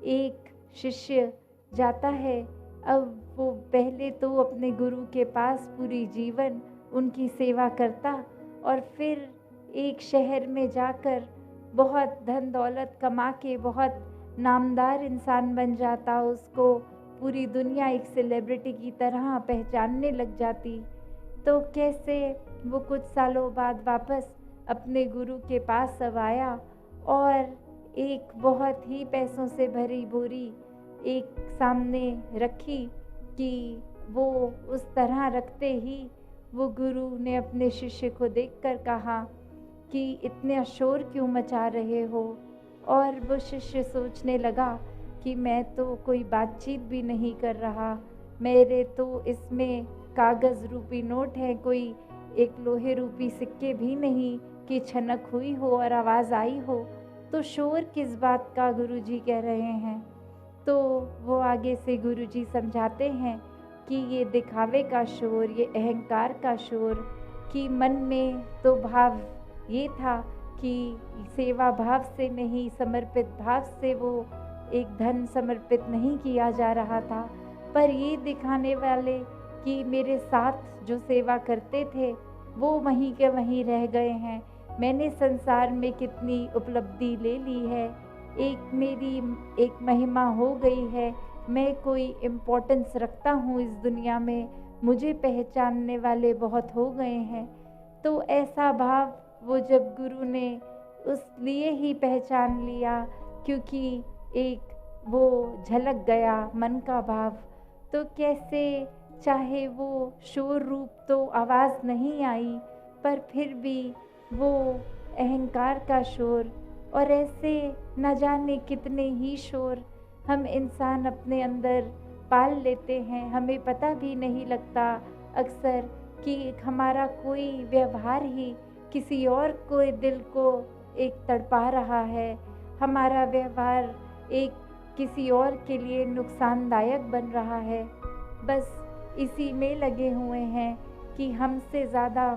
एक शिष्य जाता है। अब वो पहले तो अपने गुरु के पास पूरी जीवन उनकी सेवा करता और फिर एक शहर में जाकर बहुत धन दौलत कमा के बहुत नामदार इंसान बन जाता। उसको पूरी दुनिया एक सेलिब्रिटी की तरह पहचानने लग जाती। तो कैसे वो कुछ सालों बाद वापस अपने गुरु के पास अब आया और एक बहुत ही पैसों से भरी बोरी एक सामने रखी कि वो उस तरह रखते ही वो गुरु ने अपने शिष्य को देखकर कहा कि इतने शोर क्यों मचा रहे हो। और वो शिष्य सोचने लगा कि मैं तो कोई बातचीत भी नहीं कर रहा, मेरे तो इसमें कागज़ रूपी नोट है, कोई एक लोहे रूपी सिक्के भी नहीं कि छनक हुई हो और आवाज़ आई हो, तो शोर किस बात का गुरुजी कह रहे हैं। तो वो आगे से गुरुजी समझाते हैं कि ये दिखावे का शोर, ये अहंकार का शोर, कि मन में तो भाव ये था कि सेवा भाव से नहीं, समर्पित भाव से वो एक धन समर्पित नहीं किया जा रहा था, पर ये दिखाने वाले कि मेरे साथ जो सेवा करते थे वो वहीं के वहीं रह गए हैं। मैंने संसार में कितनी उपलब्धि ले ली है, एक मेरी एक महिमा हो गई है, मैं कोई इम्पोर्टेंस रखता हूँ इस दुनिया में, मुझे पहचानने वाले बहुत हो गए हैं। तो ऐसा भाव वो जब गुरु ने उस लिए ही पहचान लिया क्योंकि एक वो झलक गया मन का भाव। तो कैसे चाहे वो शोर रूप तो आवाज़ नहीं आई, पर फिर भी वो अहंकार का शोर, और ऐसे न जाने कितने ही शोर हम इंसान अपने अंदर पाल लेते हैं, हमें पता भी नहीं लगता अक्सर कि हमारा कोई व्यवहार ही किसी और को दिल को एक तड़पा रहा है, हमारा व्यवहार एक किसी और के लिए नुकसानदायक बन रहा है। बस इसी में लगे हुए हैं कि हमसे ज़्यादा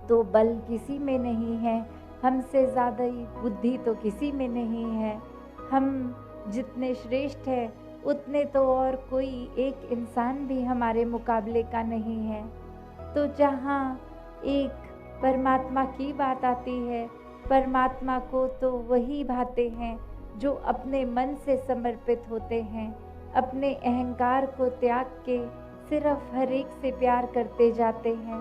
तो बल किसी में नहीं है, हमसे ज़्यादा ही बुद्धि तो किसी में नहीं है, हम जितने श्रेष्ठ हैं उतने तो और कोई एक इंसान भी हमारे मुकाबले का नहीं है। तो जहाँ एक परमात्मा की बात आती है, परमात्मा को तो वही भाते हैं जो अपने मन से समर्पित होते हैं, अपने अहंकार को त्याग के सिर्फ हर एक से प्यार करते जाते हैं।